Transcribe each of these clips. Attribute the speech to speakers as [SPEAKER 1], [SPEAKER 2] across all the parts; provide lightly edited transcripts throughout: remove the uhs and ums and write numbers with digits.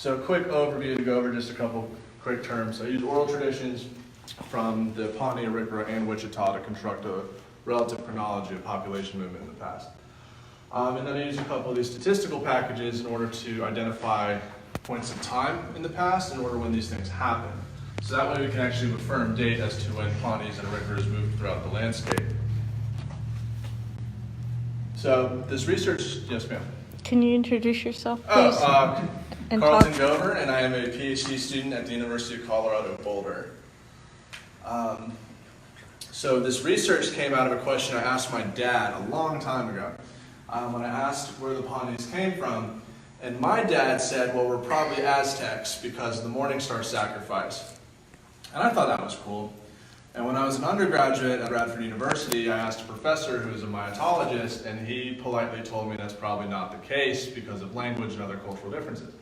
[SPEAKER 1] So a quick overview to go over just a couple quick terms. I use oral traditions from the Pawnee, Arikara, and Wichita to construct a relative chronology of population movement in the past. And then I use a couple of these statistical packages in order to identify points in time in the past in order when these things happen. So that way we can actually have a firm date as to when Pawnees and Arikaras moved throughout the landscape. So this research, yes ma'am.
[SPEAKER 2] Can you introduce yourself, please?
[SPEAKER 1] Carlton Gover, and I am a PhD student at the University of Colorado Boulder. So this research came out of a question I asked my dad a long time ago when I asked where the Pawnees came from. And my dad said, well, we're probably Aztecs because of the morning star sacrifice. And I thought that was cool. And when I was an undergraduate at Radford University, I asked a professor who was a mytologist, and he politely told me that's probably not the case because of language and other cultural differences.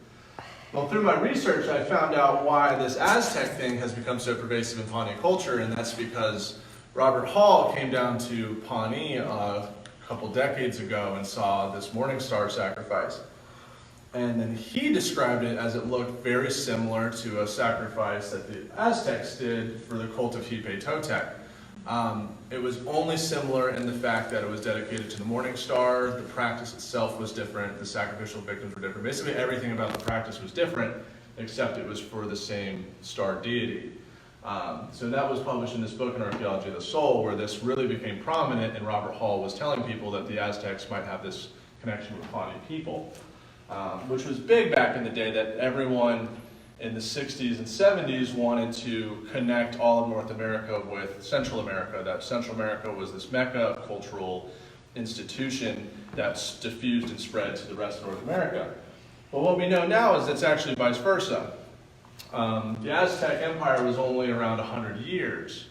[SPEAKER 1] Well, through my research, I found out why this Aztec thing has become so pervasive in Pawnee culture, and that's because Robert Hall came down to Pawnee a couple decades ago and saw this morning star sacrifice. And then he described it as it looked very similar to a sacrifice that the Aztecs did for the cult of Hipe Totec. It was only similar in the fact that it was dedicated to the morning star, the practice itself was different, the sacrificial victims were different. Basically everything about the practice was different, except it was for the same star deity. So that was published in this book in Archaeology of the Soul, where this really became prominent, and Robert Hall was telling people that the Aztecs might have this connection with Pawnee people. Which was big back in the day, that everyone in the 60s and 70s wanted to connect all of North America with Central America, that Central America was this mecca of cultural institution that's diffused and spread to the rest of North America. But what we know now is it's actually vice versa. The Aztec Empire was only around 100 years.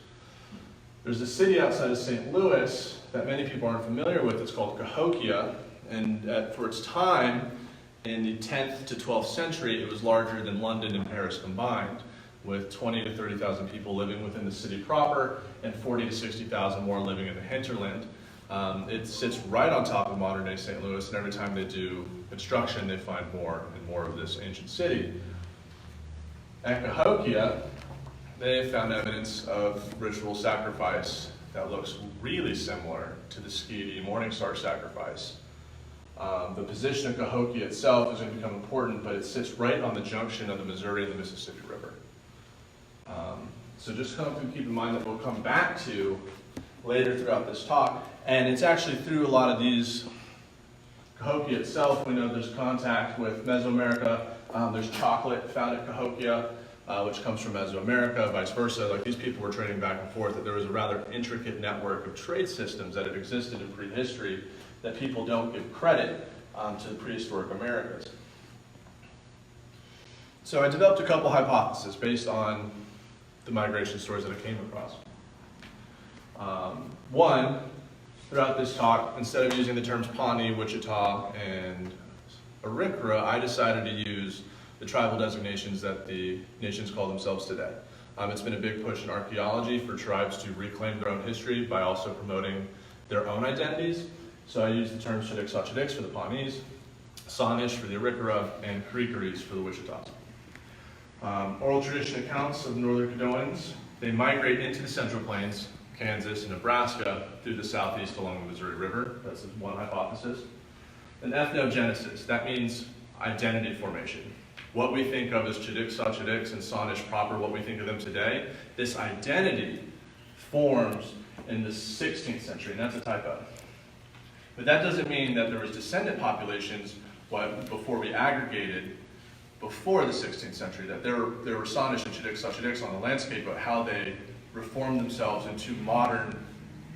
[SPEAKER 1] There's a city outside of St. Louis that many people aren't familiar with. It's called Cahokia, and for its time, in the 10th to 12th century, it was larger than London and Paris combined, with 20 to 30,000 people living within the city proper and 40 to 60,000 more living in the hinterland. It sits right on top of modern-day St. Louis, and every time they do construction, they find more and more of this ancient city. At Cahokia, they found evidence of ritual sacrifice that looks really similar to the Skeety morning star sacrifice. The position of Cahokia itself is going to become important, but it sits right on the junction of the Missouri and the Mississippi River. So just keep in mind that we'll come back to later throughout this talk, and it's actually through a lot of these, Cahokia itself, we know there's contact with Mesoamerica, there's chocolate found at Cahokia, which comes from Mesoamerica, vice versa. Like, these people were trading back and forth, that there was a rather intricate network of trade systems that had existed in prehistory that people don't give credit to the prehistoric Americas. So I developed a couple hypotheses based on the migration stories that I came across. One, throughout this talk, instead of using the terms Pawnee, Wichita, and Arikara, I decided to use the tribal designations that the nations call themselves today. It's been a big push in archaeology for tribes to reclaim their own history by also promoting their own identities. So I use the terms Chedic-Sachedics for the Pawnees, Sanish for the Arikara, and Karikaris for the Wichitas. Oral tradition accounts of the northern Caddoans, they migrate into the Central Plains, Kansas, and Nebraska through the southeast along the Missouri River. That's one hypothesis. And ethnogenesis, that means identity formation. What we think of as Chedic-Sachedics and Sanish proper, what we think of them today, this identity forms in the 16th century, and that's a typo. But that doesn't mean that there was descendant populations before we aggregated before the 16th century, that there were Sanish and Chedic-Sachedics on the landscape, but how they reformed themselves into modern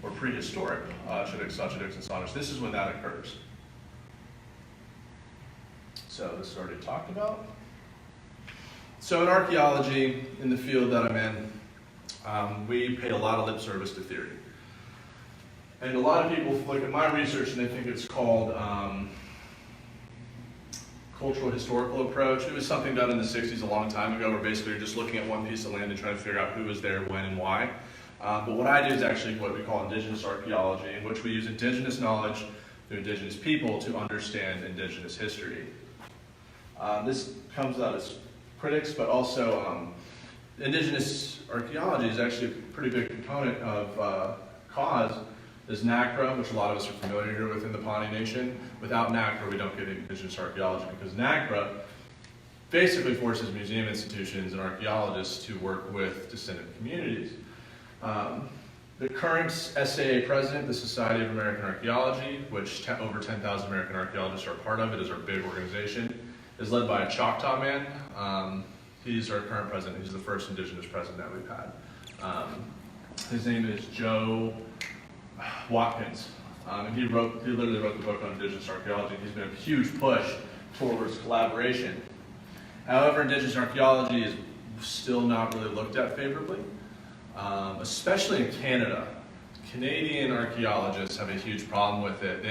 [SPEAKER 1] or prehistoric Chedic-Sachedics and Sanish. This is when that occurs. So this is already talked about. So in archaeology, in the field that I'm in, we pay a lot of lip service to theory. And a lot of people look at my research and they think it's called cultural historical approach. It was something done in the 60s a long time ago, where basically you're just looking at one piece of land and trying to figure out who was there, when, and why. But what I do is actually what we call indigenous archaeology, in which we use indigenous knowledge through indigenous people to understand indigenous history. This comes out as critics, but also Indigenous archaeology is actually a pretty big component of cause. There's NACRA, which a lot of us are familiar here with in the Pawnee Nation. Without NACRA, we don't get Indigenous archaeology because NACRA basically forces museum institutions and archaeologists to work with descendant communities. The current SAA president, the Society of American Archaeology, which over 10,000 American archaeologists are a part of, it is our big organization, is led by a Choctaw man. He's our current president. He's the first Indigenous president that we've had. His name is Joe Watkins. And he literally wrote the book on Indigenous archaeology. He's been a huge push towards collaboration. However, Indigenous archaeology is still not really looked at favorably, especially in Canada. Canadian archaeologists have a huge problem with it.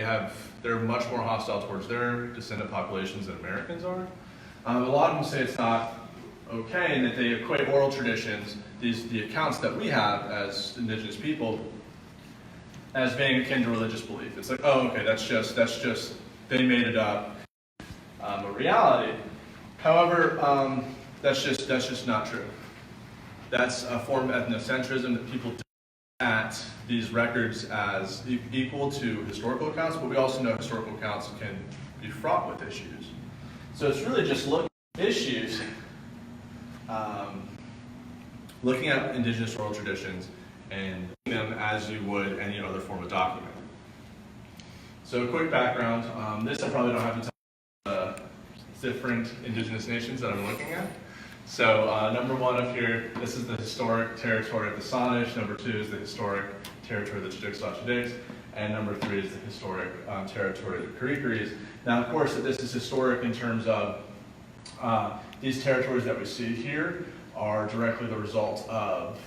[SPEAKER 1] They're much more hostile towards their descendant populations than Americans are. A lot of them say it's not okay, and that they equate oral traditions, the accounts that we have as Indigenous people, as being akin to religious belief. It's like, oh, okay, that's just they made it up, a reality. However, that's just not true. That's a form of ethnocentrism that people do at these records as equal to historical accounts, but we also know historical accounts can be fraught with issues. So it's really just looking at issues, looking at Indigenous oral traditions and them as you would any other form of document. So a quick background. This I probably don't have to tell the different Indigenous nations that I'm looking at. So number one up here, this is the historic territory of the Sanish. Number two is the historic territory of the Chedics. And number three is the historic territory of the Caricores. Now, of course, this is historic in terms of these territories that we see here are directly the result of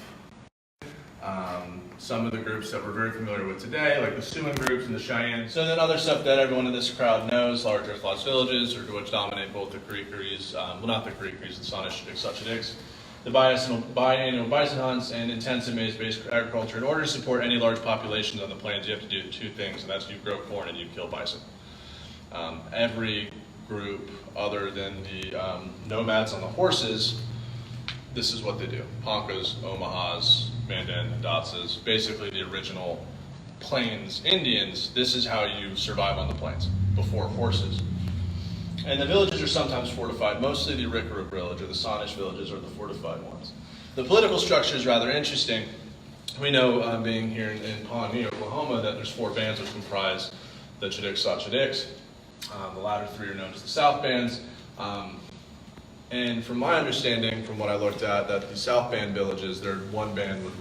[SPEAKER 1] some of the groups that we're very familiar with today, like the Siouan groups and the Cheyenne. So then other stuff that everyone in this crowd knows, large earth-lost villages, or which dominate both the Caricores, well not the Caricores, the Sanish, Chedics, the biannual bison hunts, and intensive maize-based agriculture. In order to support any large populations on the plains, you have to do two things, and that's you grow corn and you kill bison. Every group other than the nomads on the horses, this is what they do. Poncas, Omahas, Mandan, Datsas, basically the original Plains Indians. This is how you survive on the plains before horses. And the villages are sometimes fortified. Mostly the Arikara village or the Sanish villages are the fortified ones. The political structure is rather interesting. We know, being here in Pawnee, Oklahoma, that there's 4 bands which comprise the Chedics. The latter 3 are known as the South Bands. And from my understanding, from what I looked at, that the South Band villages, one band would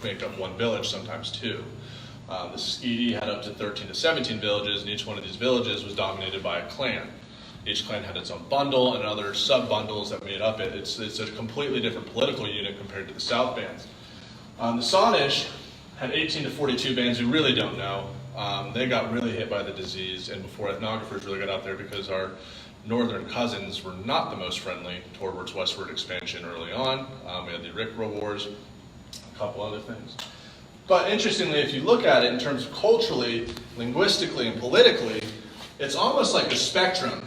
[SPEAKER 1] make up one village, sometimes 2. The Skeety had up to 13 to 17 villages, and each one of these villages was dominated by a clan. Each clan had its own bundle and other sub-bundles that made up it. It's a completely different political unit compared to the South Bands. The Sanish had 18 to 42 bands who really don't know. They got really hit by the disease, and before ethnographers really got out there, because our northern cousins were not the most friendly towards westward expansion early on. We had the Arikara Wars, a couple other things. But interestingly, if you look at it in terms of culturally, linguistically, and politically, it's almost like a spectrum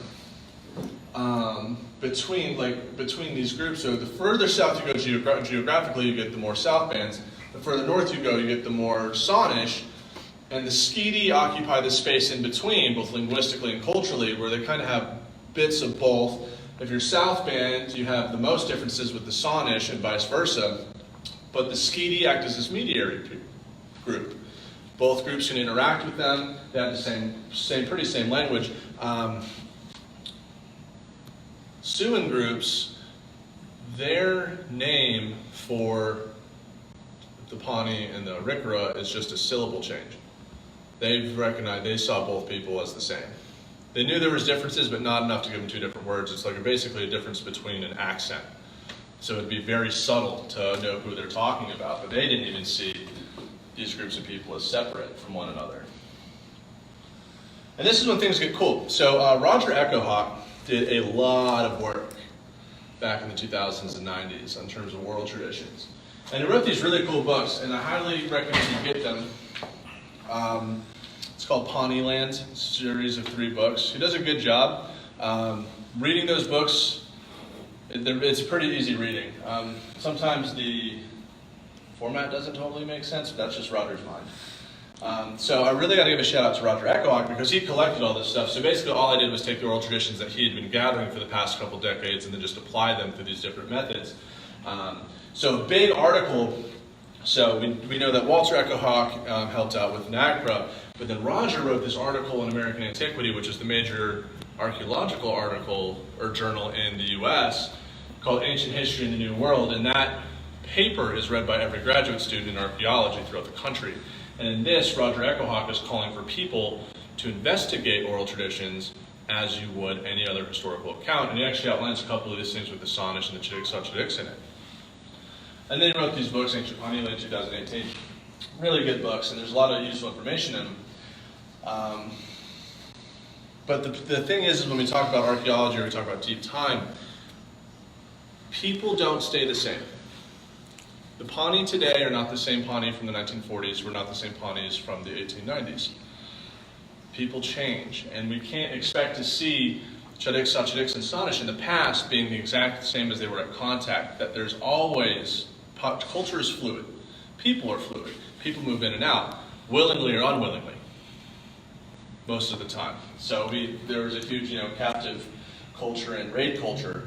[SPEAKER 1] between these groups. So the further south you go geographically, you get the more South Bands. The further north you go, you get the more Sanish. And the Skeety occupy the space in between, both linguistically and culturally, where they kind of have bits of both. If you're South Band, you have the most differences with the Sanish and vice versa, but the Skeety act as this mediary group. Both groups can interact with them. They have the pretty same language. Siouan groups, their name for the Pawnee and the Arikara is just a syllable change. They saw both people as the same. They knew there was differences, but not enough to give them 2 different words. It's like basically a difference between an accent. So it'd be very subtle to know who they're talking about, but they didn't even see these groups of people as separate from one another. And this is when things get cool. So Roger Echohawk did a lot of work back in the 2000s and 90s in terms of oral traditions. And he wrote these really cool books, and I highly recommend you get them. It's called Pawnee Land, series of 3 books. He does a good job. reading those books, it's pretty easy reading. Sometimes the format doesn't totally make sense, but that's just Roger's mind. So I really got to give a shout out to Roger Echo-Hawk because he collected all this stuff. So basically all I did was take the oral traditions that he had been gathering for the past couple decades and then just apply them through these different methods. So a big article, so we know that Walter Echo-Hawk helped out with NAGPRA, but then Roger wrote this article in American Antiquity, which is the major archaeological article or journal in the US, called Ancient History in the New World, and that paper is read by every graduate student in archaeology throughout the country. And in this, Roger Echo-Hawk is calling for people to investigate oral traditions as you would any other historical account, and he actually outlines a couple of these things with the Sonish and the Chickasaw in it. And then he wrote these books, Ancient Pawnee in 2018. Really good books, and there's a lot of useful information in them. But the thing is when we talk about archaeology or we talk about deep time, people don't stay the same. The Pawnee today are not the same Pawnee from the 1940s, we're not the same Pawnees from the 1890s. People change, and we can't expect to see Chickasaw, and Sonish in the past being the exact same as they were at contact, that there's always, culture is fluid, people are fluid, people move in and out, willingly or unwillingly, most of the time. So there was a huge, captive culture and raid culture.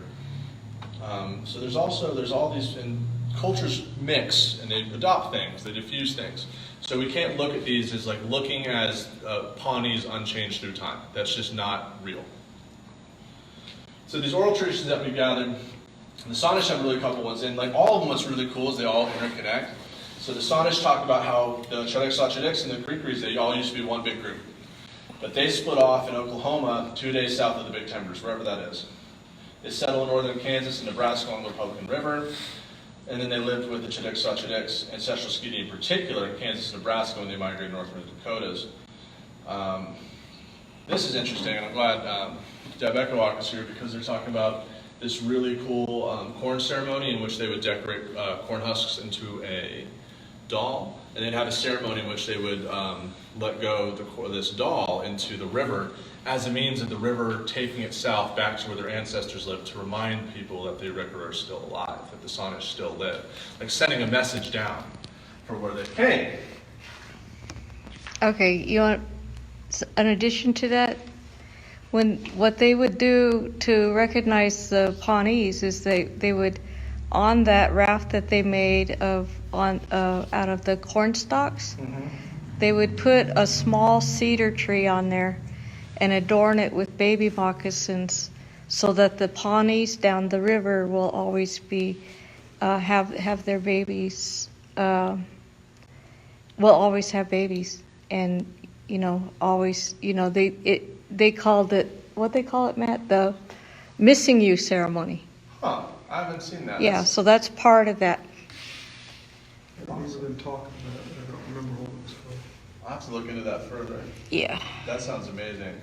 [SPEAKER 1] So there's all these, and cultures mix and they adopt things, they diffuse things. So we can't look at these as like looking as Pawnees unchanged through time. That's just not real. So these oral traditions that we gathered, the Sonish have really a couple ones, and like all of them, what's really cool is they all interconnect. So the Sonish talk about how the Chickasaw and the Creekeries, they all used to be one big group. But they split off in Oklahoma 2 days south of the Big Timbers, wherever that is. They settled in northern Kansas and Nebraska on the Republican River, and then they lived with the Chickasaw ancestral Skeety in particular in Kansas and Nebraska when they migrated north from the Dakotas. This is interesting, and I'm glad Deb Echo-Hawk is here because they're talking about this really cool corn ceremony in which they would decorate corn husks into a doll, and they'd have a ceremony in which they would let go this doll into the river as a means of the river taking itself back to where their ancestors lived to remind people that the Arikara are still alive, that the Sonish still live. Like sending a message down for where they came.
[SPEAKER 2] Okay, you want an addition to that? What they would do to recognize the Pawnees is they would, on that raft that they made out of the corn stalks, they would put a small cedar tree on there and adorn it with baby moccasins so that the Pawnees down the river will always be have their babies will always have babies, and always they called it, what they call it, Matt, the missing you ceremony.
[SPEAKER 1] Huh, I haven't seen that.
[SPEAKER 2] Yeah, so that's part of that.
[SPEAKER 3] I've never been talking about it, I don't remember what it was for.
[SPEAKER 1] I'll have to look into that further.
[SPEAKER 2] Yeah.
[SPEAKER 1] That sounds amazing.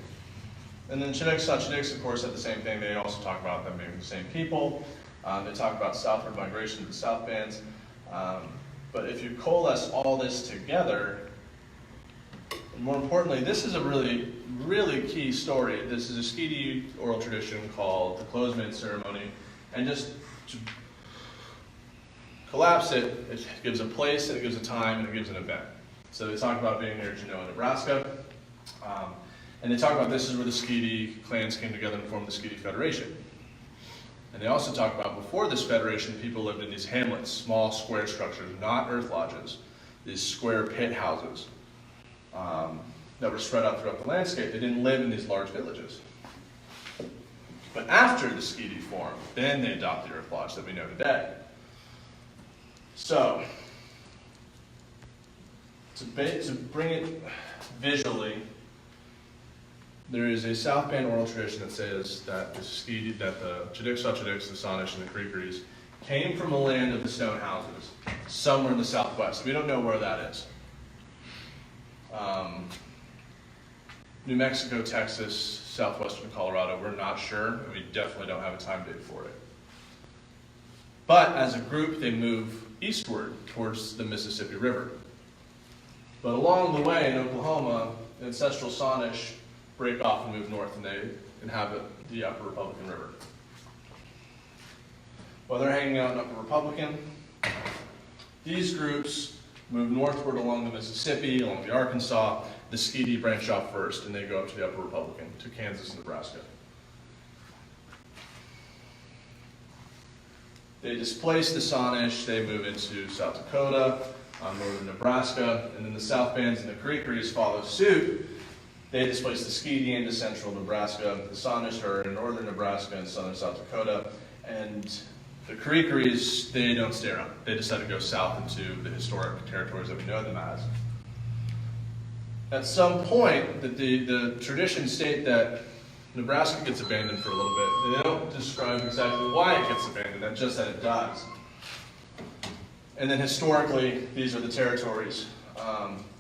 [SPEAKER 1] And then Chickasaw, of course, had the same thing. They also talk about them being the same people. They talk about southward migration to the South Bands. But if you coalesce all this together, and more importantly, this is a really, really key story. This is a Skeety oral tradition called the Closemid ceremony. And just to collapse it, it gives a place, and it gives a time, and it gives an event. So they talk about being near Genoa, Nebraska. And they talk about this is where the Skeety clans came together and formed the Skeety Federation. And they also talk about before this federation, people lived in these hamlets, small square structures, not earth lodges, these square pit houses that were spread out throughout the landscape. They didn't live in these large villages. But after the Skeety formed, then they adopt the earth lodge that we know today. So, to bring it visually, there is a South Band oral tradition that says that the Skeety, that the Chickasaw, the Sonish, and the Creekeries came from a land of the stone houses, somewhere in the Southwest. We don't know where that is. New Mexico, Texas, southwestern Colorado, we're not sure. We definitely don't have a time date for it. But as a group, they move eastward towards the Mississippi River. But along the way in Oklahoma, the ancestral Sonish break off and move north, and they inhabit the Upper Republican River. While they're hanging out in Upper Republican, these groups move northward along the Mississippi, along the Arkansas. The Skeety branch off first, and they go up to the Upper Republican, to Kansas and Nebraska. They displace the Saanich, they move into South Dakota, northern Nebraska, and then the South Bands and the Creekeries follow suit. They displace the Skeety into central Nebraska. The Saanich are in northern Nebraska and southern South Dakota, and the Creekeries, they don't stay around. They decide to go south into the historic territories that we know them as. At some point, the traditions state that Nebraska gets abandoned for a little bit. They don't describe exactly why it gets abandoned, just that it does. And then historically, these are the territories.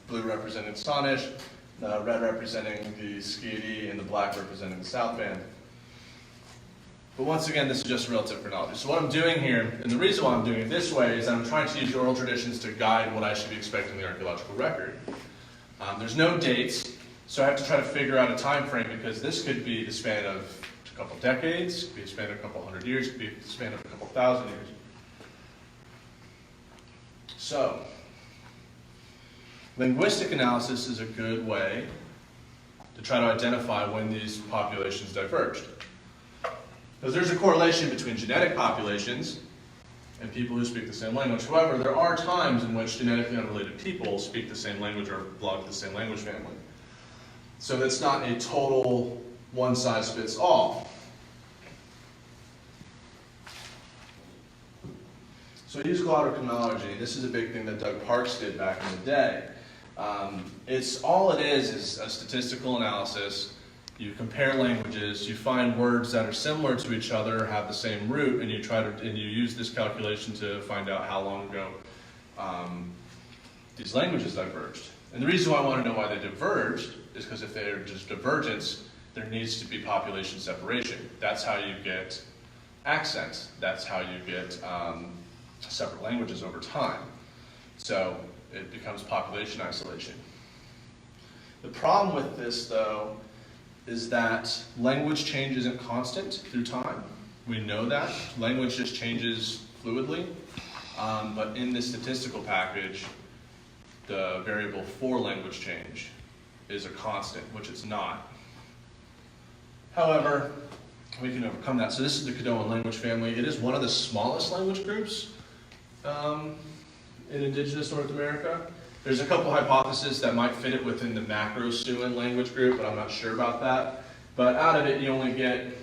[SPEAKER 1] Blue representing Saanich, red representing the Skeety, and the black representing the South Band. But once again, this is just relative chronology. So what I'm doing here, and the reason why I'm doing it this way, is I'm trying to use oral traditions to guide what I should be expecting in the archaeological record. There's no dates, so I have to try to figure out a time frame, because this could be the span of a couple decades, it could be the span of a couple hundred years, it could be the span of a couple thousand years. So, linguistic analysis is a good way to try to identify when these populations diverged. Because there's a correlation between genetic populations and people who speak the same language. However, there are times in which genetically unrelated people speak the same language or belong to the same language family. So that's not a total one-size-fits-all. So I use glottochronology. This is a big thing that Doug Parks did back in the day. All it is a statistical analysis. You compare languages, you find words that are similar to each other, have the same root, and you use this calculation to find out how long ago these languages diverged. And the reason why I want to know why they diverged is because if they're just divergence, there needs to be population separation. That's how you get accents. That's how you get separate languages over time. So it becomes population isolation. The problem with this, though, is that language change isn't constant through time. We know that. Language just changes fluidly. But in this statistical package, the variable for language change is a constant, which it's not. However, we can overcome that. So this is the Caddoan language family. It is one of the smallest language groups in indigenous North America. There's a couple hypotheses that might fit it within the Macro-Siouan language group, but I'm not sure about that. But out of it, you only get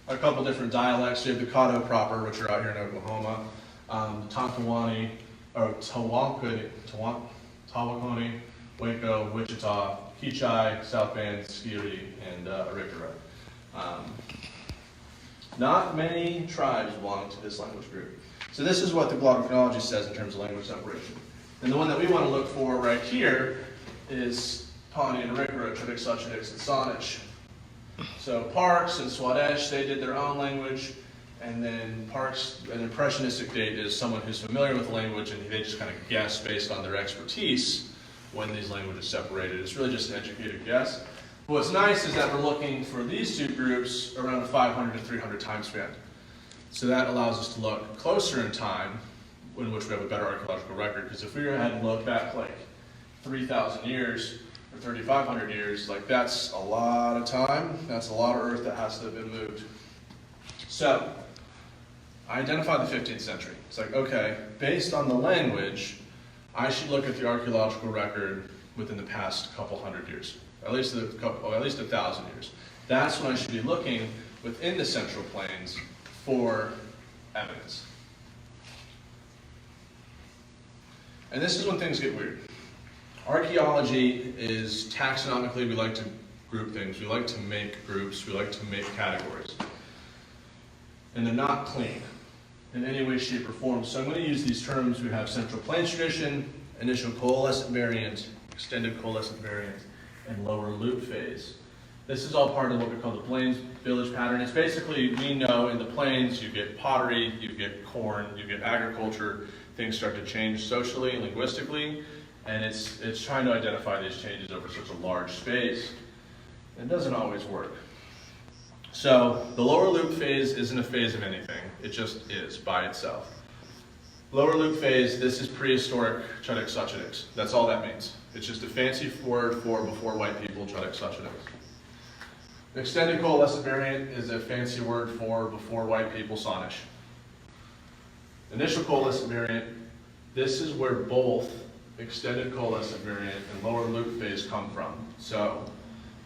[SPEAKER 1] a couple different dialects. You have the Caddo proper, which are out here in Oklahoma, Tonkawani, or Tawakoni, Waco, Wichita, Keachai, South Bend, Skeety, and Arikara. Not many tribes belong to this language group. So this is what the glottochronology says in terms of language separation. And the one that we want to look for right here is Pawnee and Arikara, Chedic, and Saanich. So Parks and Swadesh, they did their own language, and then Parks, an impressionistic date is someone who's familiar with the language and they just kind of guess based on their expertise when these languages separated. It's really just an educated guess. What's nice is that we're looking for these two groups around a 500 to 300 time span. So that allows us to look closer in time, in which we have a better archaeological record, because if we had to look back like 3,000 years or 3,500 years, like that's a lot of time. That's a lot of earth that has to have been moved. So I identified the 15th century. It's like, okay, based on the language, I should look at the archaeological record within the past couple hundred years, at least 1,000 years. That's when I should be looking within the Central Plains for evidence. And this is when things get weird. Archaeology is taxonomically, we like to group things. We like to make groups. We like to make categories. And they're not clean in any way, shape, or form. So I'm going to use these terms. We have Central Plains tradition, initial coalescent variant, extended coalescent variant, and lower loop phase. This is all part of what we call the Plains village pattern. It's basically, we know in the plains you get pottery, you get corn, you get agriculture. Things start to change socially and linguistically, and it's trying to identify these changes over such a large space. It doesn't always work. So the lower loop phase isn't a phase of anything. It just is by itself. Lower loop phase, this is prehistoric Chuddick-Suchedics. That's all that means. It's just a fancy word for before white people Chuddick-Suchedics. The extended coalescent variant is a fancy word for before white people Sonish. Initial coalescent variant, this is where both extended coalescent variant and lower loop phase come from. So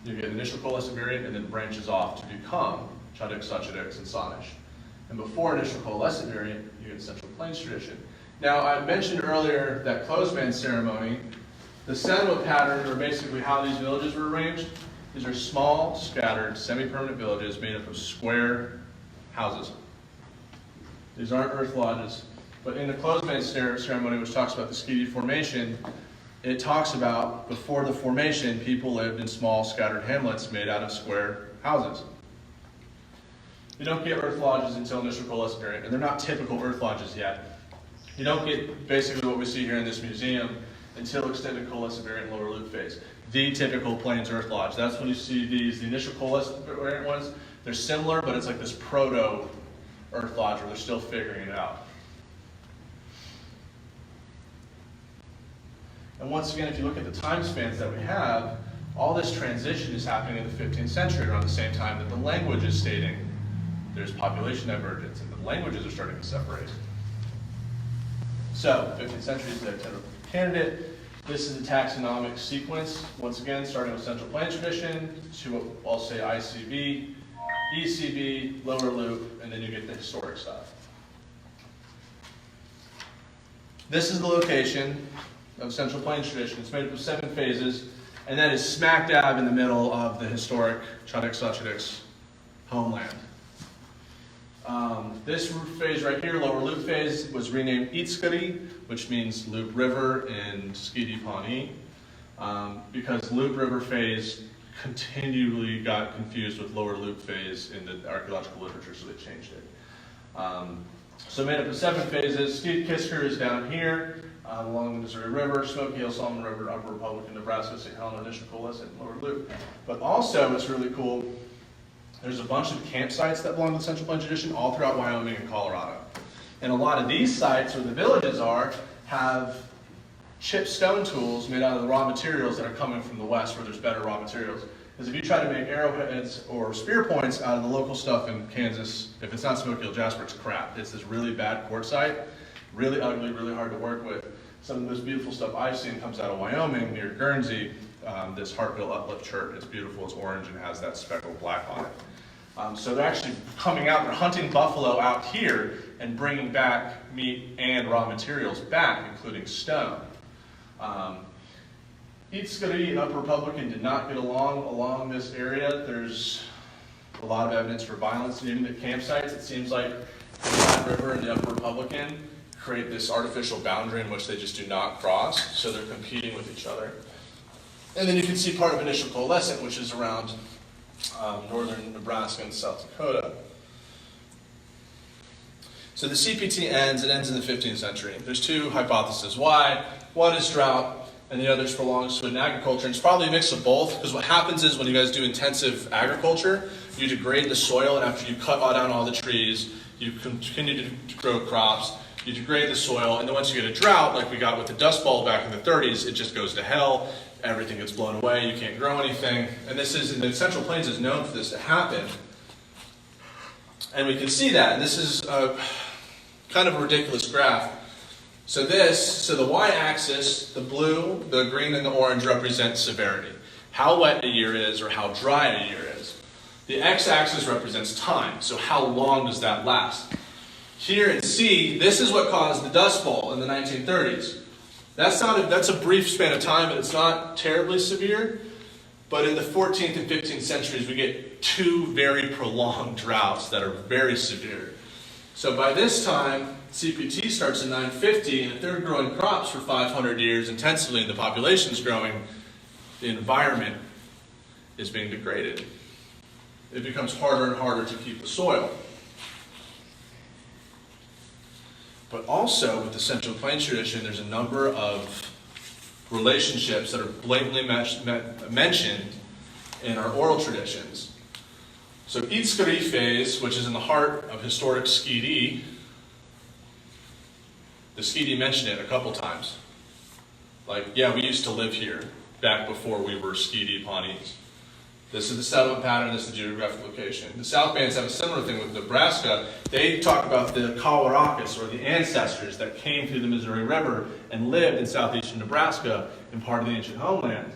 [SPEAKER 1] you get initial coalescent variant and then branches off to become Chuddick-Suchedics and Sonish. And before initial coalescent variant, you get Central Plains tradition. Now, I mentioned earlier that Closemid ceremony, the settlement pattern, or basically how these villages were arranged, these are small, scattered, semi-permanent villages made up of square houses. These aren't earth lodges. But in the Closemid ceremony, which talks about the Skeety Formation, it talks about before the formation, people lived in small, scattered hamlets made out of square houses. You don't get earth lodges until initial coalescent variant, and they're not typical earth lodges yet. You don't get basically what we see here in this museum until extended coalescent variant lower loop phase. The typical Plains earth lodge. That's when you see these, the initial coalescent variant ones. They're similar, but it's like this proto earth lodge where they're still figuring it out. And once again, if you look at the time spans that we have, all this transition is happening in the 15th century around the same time that the language is stating there's population divergence and the languages are starting to separate. So, 15th century is the typical candidate. This is the taxonomic sequence, once again, starting with Central Plains tradition to what I'll say ICB, ECB, lower loop, and then you get the historic stuff. This is the location of Central Plains tradition. It's made up of 7 phases, and that is smack dab in the middle of the historic Chuddick-Suchedics homeland. This phase right here, lower loop phase, was renamed Eetskari, which means Loop River in Skeety Pawnee, because Loop River phase continually got confused with lower loop phase in the archaeological literature, so they changed it. So made up of 7 phases. Skeety Kisker is down here, along the Missouri River, Smoky Hill, Solomon River, Upper Republican, Nebraska, St. Helena, initial coalescent, lower loop. But also, what's really cool, there's a bunch of campsites that belong to the Central Plains tradition all throughout Wyoming and Colorado. And a lot of these sites, where the villages are, have chipped stone tools made out of the raw materials that are coming from the west, where there's better raw materials. Because if you try to make arrowheads or spear points out of the local stuff in Kansas, if it's not Smoky Hill Jasper, it's crap. It's this really bad quartzite, really ugly, really hard to work with. Some of the most beautiful stuff I've seen comes out of Wyoming, near Guernsey, this Hartville Uplift chert. It's beautiful, it's orange, and has that speckled black on it. So they're actually coming out, they're hunting buffalo out here and bringing back meat and raw materials back, including stone. Eetskari and Upper Republican did not get along this area. There's a lot of evidence for violence. And even at campsites, it seems like the Flat River and the Upper Republican create this artificial boundary in which they just do not cross, so they're competing with each other. And then you can see part of initial coalescent, which is around northern Nebraska and South Dakota. So the CPT ends in the 15th century. There's 2 hypotheses why. One is drought, and the other is prolonged sewage agriculture. And it's probably a mix of both, because what happens is when you guys do intensive agriculture, you degrade the soil, and after you cut down all the trees, you continue to grow crops, you degrade the soil, and then once you get a drought, like we got with the Dust Bowl back in the 30s, it just goes to hell. Everything gets blown away, you can't grow anything. And this is, in the Central Plains is known for this to happen. And we can see that, and this is kind of a ridiculous graph. So the y-axis, the blue, the green, and the orange represent severity. How wet a year is or how dry a year is. The x-axis represents time, so how long does that last? Here in C, this is what caused the Dust Bowl in the 1930s. That's a brief span of time, and it's not terribly severe. But in the 14th and 15th centuries, we get 2 very prolonged droughts that are very severe. So by this time, CPT starts in 950, and if they're growing crops for 500 years intensively and the population's growing, the environment is being degraded. It becomes harder and harder to keep the soil. But also, with the Central Plains tradition, there's a number of relationships that are blatantly mentioned in our oral traditions. So Itskari phase, which is in the heart of historic Skidi, the Skidi mentioned it a couple times. Like, yeah, we used to live here back before we were Skidi Pawnees. This is the settlement pattern, this is the geographic location. The South Bands have a similar thing with Nebraska. They talk about the Kawarakas, or the ancestors that came through the Missouri River and lived in southeastern Nebraska in part of the ancient homeland.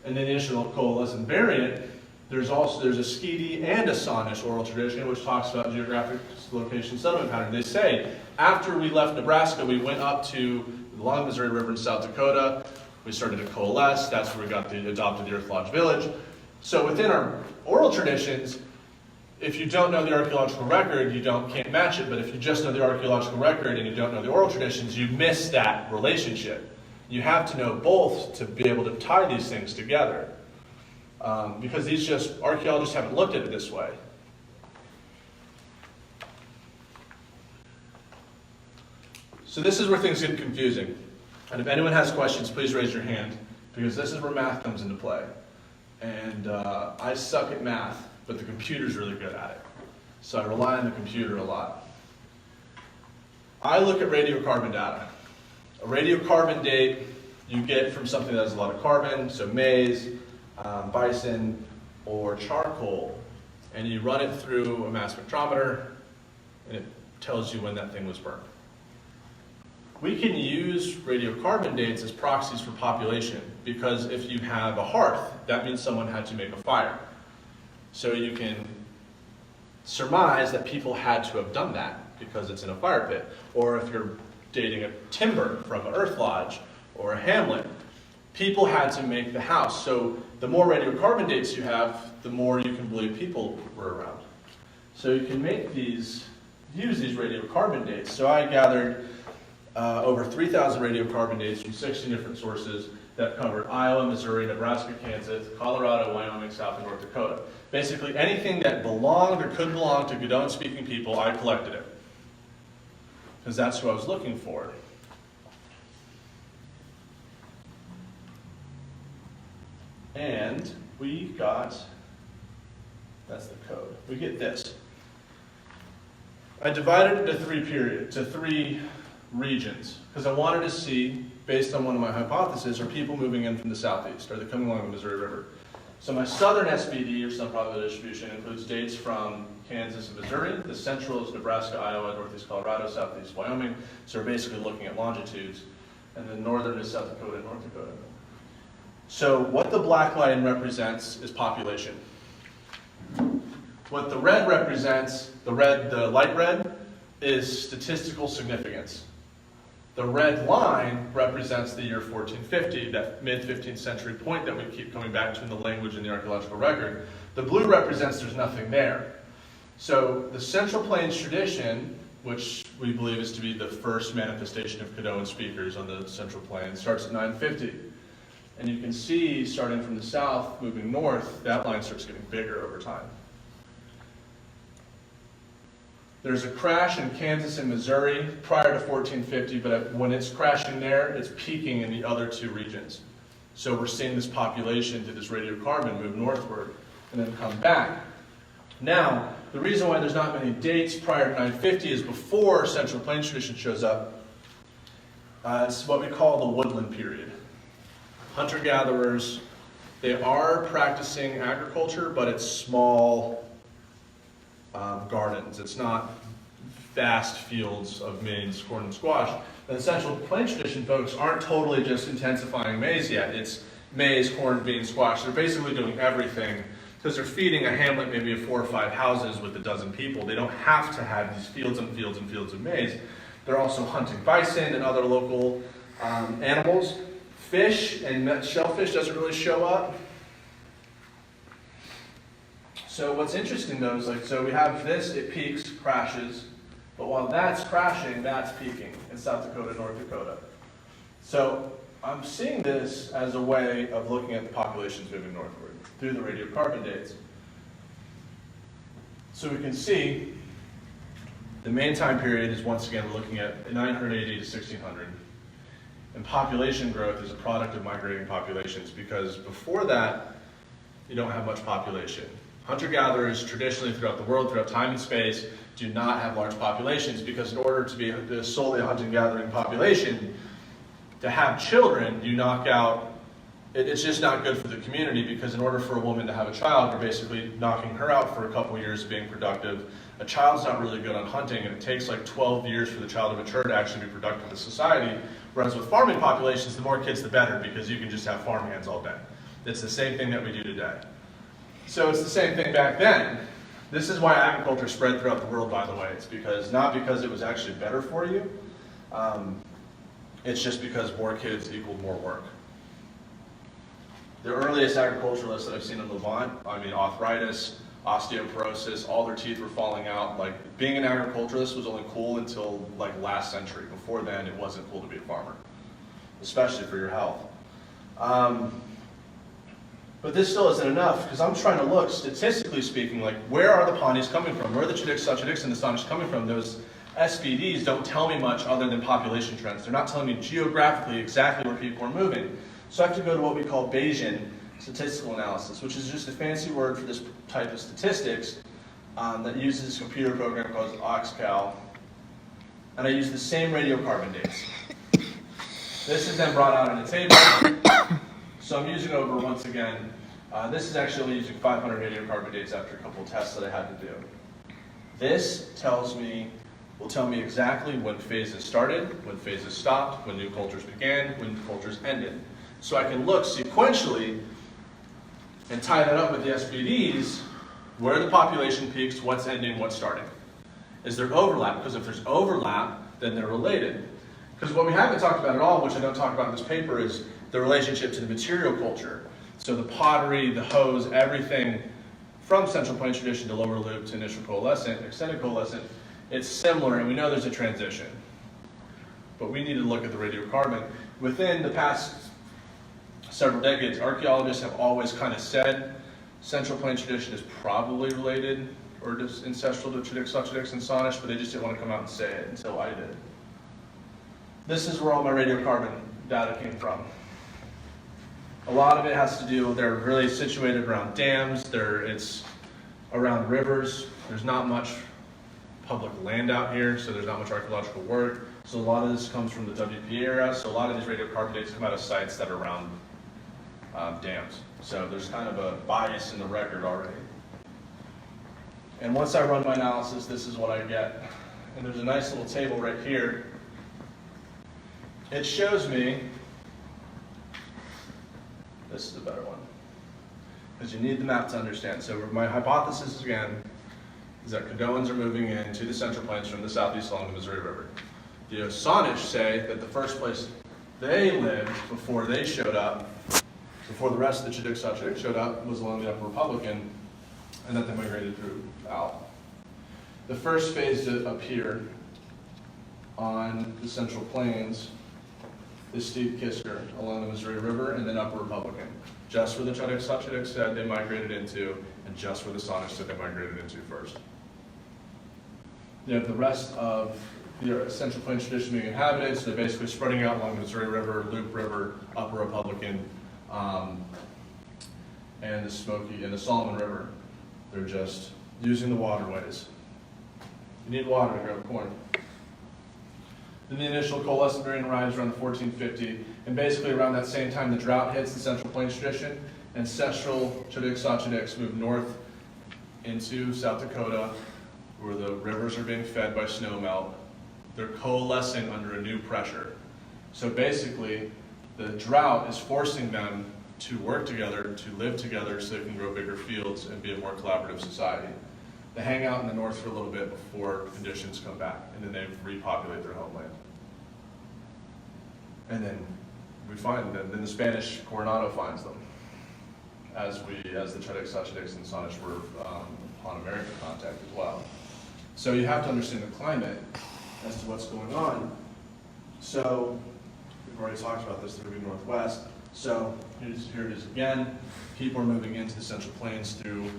[SPEAKER 1] And then the initial coalescent variant, there's a Skidi and a Sonish oral tradition which talks about geographic location settlement pattern. They say, after we left Nebraska, we went up to along the Missouri River in South Dakota. We started to coalesce. That's where we adopted the Earth Lodge Village. So within our oral traditions, if you don't know the archaeological record, you can't match it. But if you just know the archaeological record and you don't know the oral traditions, you miss that relationship. You have to know both to be able to tie these things together. Because archaeologists haven't looked at it this way. So this is where things get confusing. And if anyone has questions, please raise your hand, because this is where math comes into play. And I suck at math, but the computer's really good at it. So I rely on the computer a lot. I look at radiocarbon data. A radiocarbon date you get from something that has a lot of carbon, so maize, bison, or charcoal. And you run it through a mass spectrometer, and it tells you when that thing was burned. We can use radiocarbon dates as proxies for population, because if you have a hearth, that means someone had to make a fire. So you can surmise that people had to have done that because it's in a fire pit. Or if you're dating a timber from an earth lodge or a hamlet, people had to make the house. So the more radiocarbon dates you have, the more you can believe people were around. So you can use these radiocarbon dates. So I gathered over 3,000 radiocarbon dates from 60 different sources that covered Iowa, Missouri, Nebraska, Kansas, Colorado, Wyoming, South and North Dakota. Basically anything that belonged or could belong to Godot-speaking people, I collected it. Because that's who I was looking for. And we got, that's the code, we get this. I divided it into three regions, because I wanted to see, based on one of my hypotheses, are people moving in from the southeast? Are they coming along the Missouri River? So my southern SBD, or some probability distribution, includes dates from Kansas and Missouri. The central is Nebraska, Iowa, northeast Colorado, southeast Wyoming. So we're basically looking at longitudes. And then northern is South Dakota and North Dakota. So what the black line represents is population. What the red represents, the light red, is statistical significance. The red line represents the year 1450, that mid-15th century point that we keep coming back to in the language in the archaeological record. The blue represents there's nothing there. So the Central Plains tradition, which we believe is to be the first manifestation of Caddoan speakers on the Central Plains, starts at 950. And you can see, starting from the south, moving north, that line starts getting bigger over time. There's a crash in Kansas and Missouri prior to 1450, but when it's crashing there, it's peaking in the other two regions. So we're seeing this population to this radiocarbon move northward and then come back. Now, the reason why there's not many dates prior to 950 is before Central Plains tradition shows up. It's what we call the woodland period. Hunter-gatherers, they are practicing agriculture, but it's small gardens. It's not vast fields of maize, corn, and squash. And the Central Plains tradition folks aren't totally just intensifying maize yet. It's maize, corn, beans, squash. They're basically doing everything because they're feeding a hamlet maybe of 4 or 5 houses with a dozen people. They don't have to have these fields and fields and fields of maize. They're also hunting bison and other local animals. Fish and shellfish doesn't really show up. So what's interesting though is so we have this, it peaks, crashes, but while that's crashing, that's peaking in South Dakota, North Dakota. So I'm seeing this as a way of looking at the populations moving northward through the radiocarbon dates. So we can see the main time period is once again looking at 980 to 1600. And population growth is a product of migrating populations because before that, you don't have much population. Hunter-gatherers traditionally throughout the world, throughout time and space, do not have large populations because in order to be solely a hunting-gathering population, to have children, you knock out, it's just not good for the community because in order for a woman to have a child, you're basically knocking her out for a couple years of being productive. A child's not really good on hunting, and it takes like 12 years for the child to mature to actually be productive in society. Whereas with farming populations, the more kids, the better, because you can just have farm hands all day. It's the same thing that we do today. So it's the same thing back then. This is why agriculture spread throughout the world, by the way. It's because, not because it was actually better for you, it's just because more kids equaled more work. The earliest agriculturalists that I've seen in Levant, I mean arthritis, osteoporosis, all their teeth were falling out. Like being an agriculturalist was only cool until like last century. Before then, it wasn't cool to be a farmer, especially for your health. But this still isn't enough because I'm trying to look, statistically speaking, like where are the Pawnees coming from? Where are the Chedics, Sahchedics, and the Sanish coming from? Those SBDs don't tell me much other than population trends. They're not telling me geographically exactly where people are moving. So I have to go to what we call Bayesian statistical analysis, which is just a fancy word for this type of statistics that uses a computer program called Oxcal. And I use the same radiocarbon dates. This is then brought out in a table. So I'm using over, once again, this is actually using 500 radiocarbon dates after a couple of tests that I had to do. This will tell me exactly when phases started, when phases stopped, when new cultures began, when cultures ended. So I can look sequentially and tie that up with the SBDs, where the population peaks, what's ending, what's starting. Is there overlap? Because if there's overlap, then they're related. Because what we haven't talked about at all, which I don't talk about in this paper, is the relationship to the material culture. So the pottery, the hose, everything from Central Plains tradition to Lower Loop to initial coalescent, extended coalescent, it's similar, and we know there's a transition. But we need to look at the radiocarbon. Within the past several decades, archaeologists have always kind of said Central Plains tradition is probably related or just ancestral to Chedics, Sahchedics, and Sanish, but they just didn't want to come out and say it until I did. This is where all my radiocarbon data came from. A lot of it has to do, they're really situated around dams, it's around rivers. There's not much public land out here, so there's not much archaeological work. So a lot of this comes from the WP era, so a lot of these radiocarbon dates come out of sites that are around dams. So there's kind of a bias in the record already. And once I run my analysis, this is what I get. And there's a nice little table right here. It shows me, this is a better one, because you need the map to understand. So my hypothesis, again, is that Caddoans are moving into the Central Plains from the southeast along the Missouri River. The Sanish say that the first place they lived before they showed up, before the rest of the Chedics, Sahchedics showed up, was along the Upper Republican, and that they migrated through out. The first phase to appear on the Central Plains is Steve Kisker along the Missouri River and then Upper Republican. Just where the Chedics, Sahchedics said they migrated into, and just where the Sanish said they migrated into first. You have the rest of the Central Plains tradition being inhabited, so they're basically spreading out along the Missouri River, Loop River, Upper Republican, and the Smoky and the Solomon River. They're just using the waterways. You need water to grow corn. Then the initial coalescent variant arrives around 1450, and basically around that same time the drought hits the Central Plains tradition, ancestral Chedics, Sahchedics move north into South Dakota, where the rivers are being fed by snowmelt. They're coalescing under a new pressure. So basically, the drought is forcing them to work together, to live together, so they can grow bigger fields and be a more collaborative society. They hang out in the north for a little bit before conditions come back, and then they repopulate their homeland. And then we find them, then the Spanish Coronado finds them, as the Chedics, Sahchedics, and Sanish were on American contact as well. So you have to understand the climate as to what's going on. So we've already talked about this, they're moving northwest. So here it is again. People are moving into the Central Plains through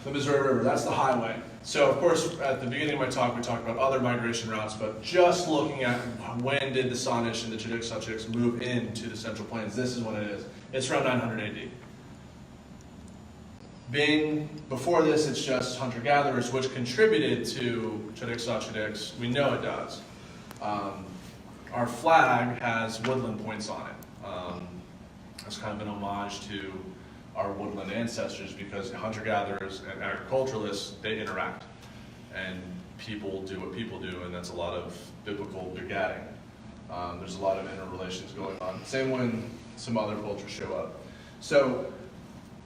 [SPEAKER 1] the Missouri River. That's the highway. So of course, at the beginning of my talk, we talked about other migration routes, but just looking at when did the Sanish and the Chedics, Sahchedics move into the Central Plains, this is what it is. It's around 900 AD. Before this, it's just hunter-gatherers, which contributed to Chinook. We know it does. Our flag has woodland points on it. It's kind of an homage to our woodland ancestors, because hunter-gatherers and agriculturalists, they interact. And people do what people do, and that's a lot of biblical begatting. There's a lot of interrelations going on. Same when some other cultures show up. So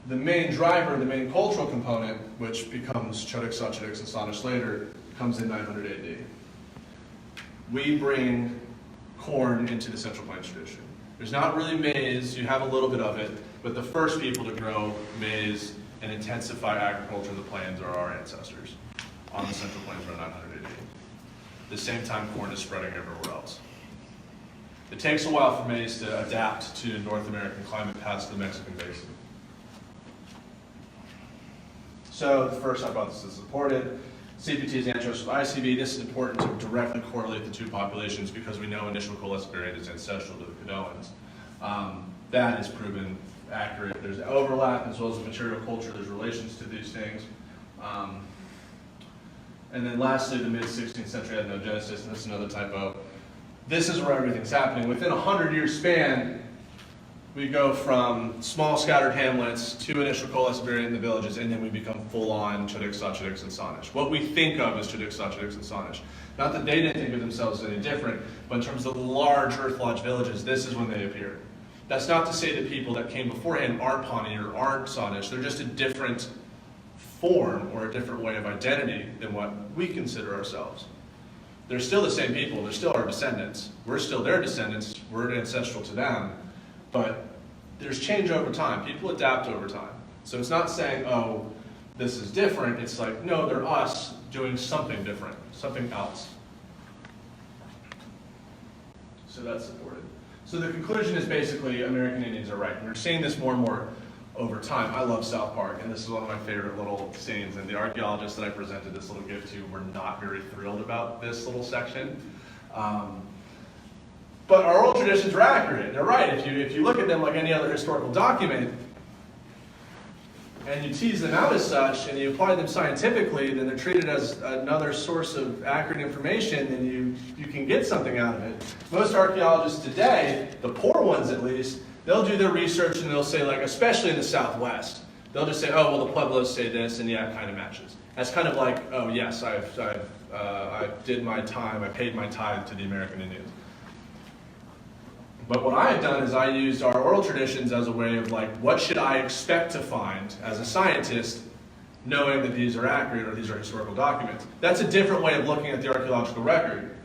[SPEAKER 1] the main driver, the main cultural component, which becomes Chinook and Sonish later, comes in 900 AD. We bring corn into the Central Plains tradition. There's not really maize, you have a little bit of it, but the first people to grow maize and intensify agriculture in the plains are our ancestors on the Central Plains around 900 AD. At the same time, corn is spreading everywhere else. It takes a while for maize to adapt to North American climate past the Mexican basin. So the first hypothesis is supported. CPT is ancestral to ICB. This is important to directly correlate the two populations because we know initial coalescent variant is ancestral to the Cadoans. That is proven accurate. There's overlap as well as material culture. There's relations to these things. And then lastly, the mid-16th century ethnogenesis, and this is another typo. This is where everything's happening. Within a 100-year span, we go from small scattered hamlets to initial coalescent variant in the villages, and then we become full-on Chinook, and Sonish. What we think of as Chinook, and Sonish. Not that they didn't think of themselves as any different, but in terms of the large Earth Lodge villages, this is when they appeared. That's not to say that people that came beforehand aren't Pawnee or aren't Sonish. They're just a different form or a different way of identity than what we consider ourselves. They're still the same people. They're still our descendants. We're still their descendants. We're ancestral to them. But there's change over time. People adapt over time. So it's not saying, oh, this is different. It's like, no, they're us doing something different, something else. So that's supported. So the conclusion is basically American Indians are right. And we're seeing this more and more over time. I love South Park, and this is one of my favorite little scenes. And the archaeologists that I presented this little gift to were not very thrilled about this little section. But our oral traditions are accurate. They're right. If you look at them like any other historical document, and you tease them out as such, and you apply them scientifically, then they're treated as another source of accurate information, and you can get something out of it. Most archaeologists today, the poor ones at least, they'll do their research and they'll say, like, especially in the Southwest, they'll just say, oh, well, the Pueblos say this, and yeah, it kind of matches. That's kind of like, oh, yes, I did my time, I paid my tithe to the American Indians. But what I've done is I used our oral traditions as a way of like, what should I expect to find as a scientist, knowing that these are accurate or these are historical documents. That's a different way of looking at the archaeological record.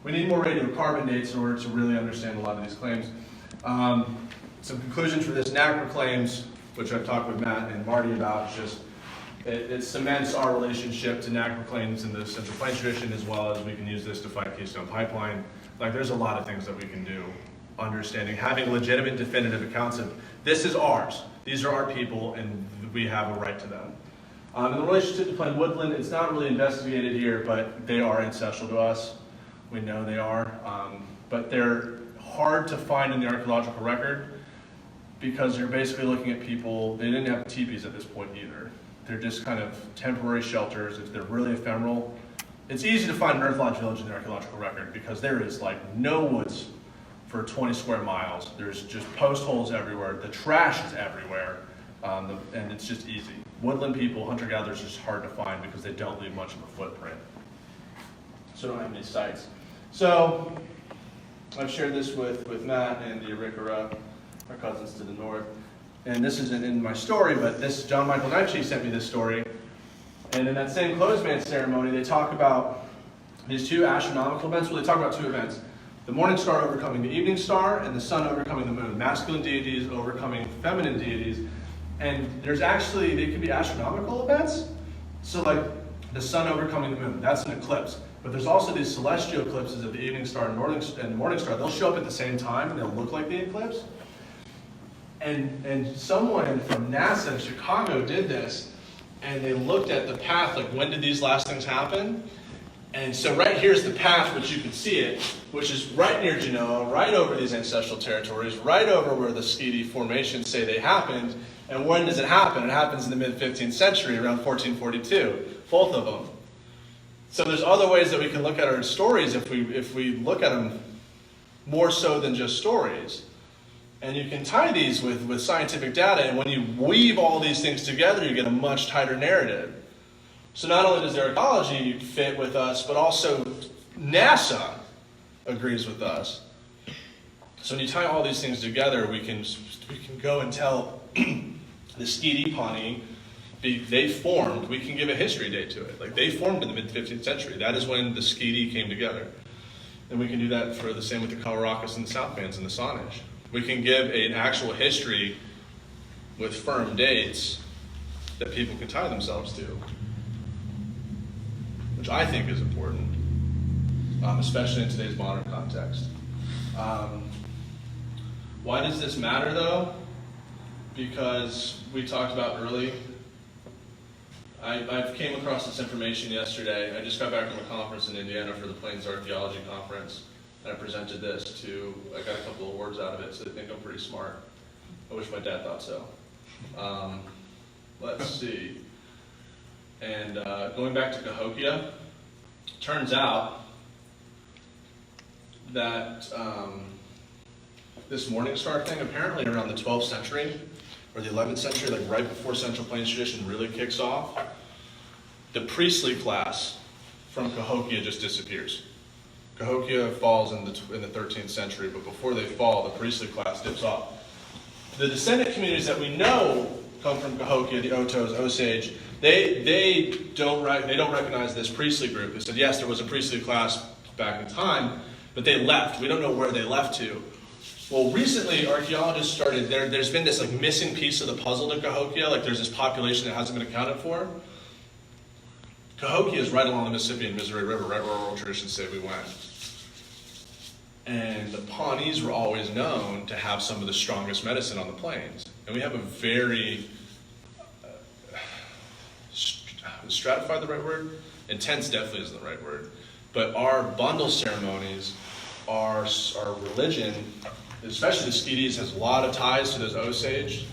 [SPEAKER 1] We need more radiocarbon dates in order to really understand a lot of these claims. Some conclusions for this NACRA claims, which I've talked with Matt and Marty about, is just it cements our relationship to NACRA claims in the Central Plains tradition, as well as we can use this to fight Keystone Pipeline. Like, there's a lot of things that we can do. Understanding, having legitimate, definitive accounts of this is ours, these are our people, and we have a right to them. In the relationship to Plain Woodland, it's not really investigated here, but they are ancestral to us. We know they are, but they're hard to find in the archaeological record because you're basically looking at people. They didn't have teepees at this point either. They're just kind of temporary shelters. They're really ephemeral. It's easy to find an Earth Lodge village in the archaeological record because there is like no woods for 20 square miles. There's just post holes everywhere. The trash is everywhere, and it's just easy. Woodland people, hunter-gatherers, are just hard to find because they don't leave much of a footprint. So don't have any sites. So I've shared this with Matt and the Arikara, our cousins to the north. And this isn't in my story, but this John Michael Knightshe sent me this story. And in that same Closemid ceremony, they talk about these two astronomical events. Well, they talk about two events. The morning star overcoming the evening star, and the sun overcoming the moon. Masculine deities overcoming feminine deities. And there's actually, they could be astronomical events. So like the sun overcoming the moon, that's an eclipse. But there's also these celestial eclipses of the evening star and the morning star. They'll show up at the same time and they'll look like the eclipse. And someone from NASA in Chicago did this, and they looked at the path, like when did these last things happen? And so right here's the path, which you can see it, which is right near Genoa, right over these ancestral territories, right over where the Skeety formations say they happened. And when does it happen? It happens in the mid-15th century, around 1442, both of them. So there's other ways that we can look at our stories if we look at them more so than just stories. And you can tie these with scientific data, and when you weave all these things together, you get a much tighter narrative. So not only does archaeology fit with us, but also NASA agrees with us. So when you tie all these things together, we can go and tell the Skidi Pawnee, they formed, we can give a history date to it. Like, they formed in the mid-15th century. That is when the Skidi came together. And we can do that for the same with the Kalarakas and the South Bands and the Saanich. We can give an actual history with firm dates that people can tie themselves to, which I think is important, especially in today's modern context. Why does this matter, though? Because we talked about early. I came across this information yesterday. I just got back from a conference in Indiana for the Plains Archaeology Conference, and I presented this to, I got a couple of awards out of it, so they think I'm pretty smart. I wish my dad thought so. Let's see. And going back to Cahokia, turns out that this Morning Star thing, apparently around the 12th century, or the 11th century, like right before Central Plains tradition really kicks off, the priestly class from Cahokia just disappears. Cahokia falls in the 13th century, but before they fall, the priestly class dips off. The descendant communities that we know come from Cahokia, the Otos, Osage, they don't recognize this priestly group. They said, yes, there was a priestly class back in time, but they left. We don't know where they left to. Well, recently, archaeologists started, there's been this like missing piece of the puzzle to Cahokia, like there's this population that hasn't been accounted for. Cahokia is right along the Mississippi and Missouri River, right where oral traditions say we went. And the Pawnees were always known to have some of the strongest medicine on the plains. And we have a very, is stratified the right word? Intense definitely isn't the right word. But our bundle ceremonies, our religion, especially the Skidis, has a lot of ties to those Osage,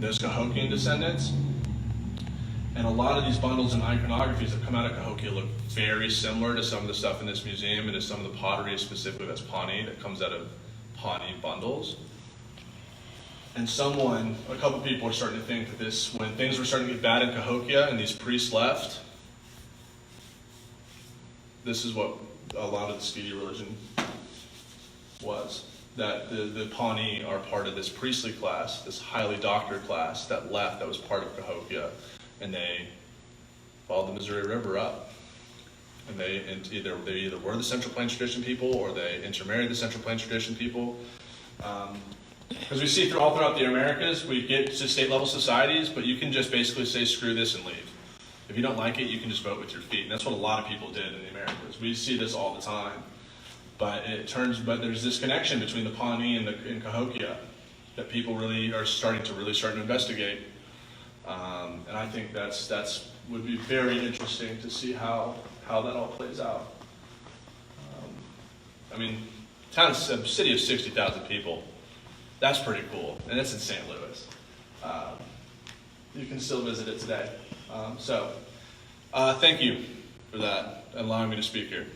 [SPEAKER 1] those Cahokian descendants. And a lot of these bundles and iconographies that come out of Cahokia look very similar to some of the stuff in this museum and to some of the pottery specifically that's Pawnee, that comes out of Pawnee bundles. And a couple people are starting to think that this, when things were starting to get bad in Cahokia and these priests left, this is what a lot of the Skidi religion was. That the Pawnee are part of this priestly class, this highly doctored class that left, that was part of Cahokia, and they followed the Missouri River up. And they either were the Central Plains tradition people, or they intermarried the Central Plains tradition people. Because we see all throughout the Americas, we get to state level societies, but you can just basically say screw this and leave. If you don't like it, you can just vote with your feet. And that's what a lot of people did in the Americas. We see this all the time. But there's this connection between the Pawnee and Cahokia that people really are starting to investigate. And I think that's would be very interesting to see how that all plays out. A city of 60,000 people, that's pretty cool, and it's in St. Louis. You can still visit it today. Thank you for that, and allowing me to speak here.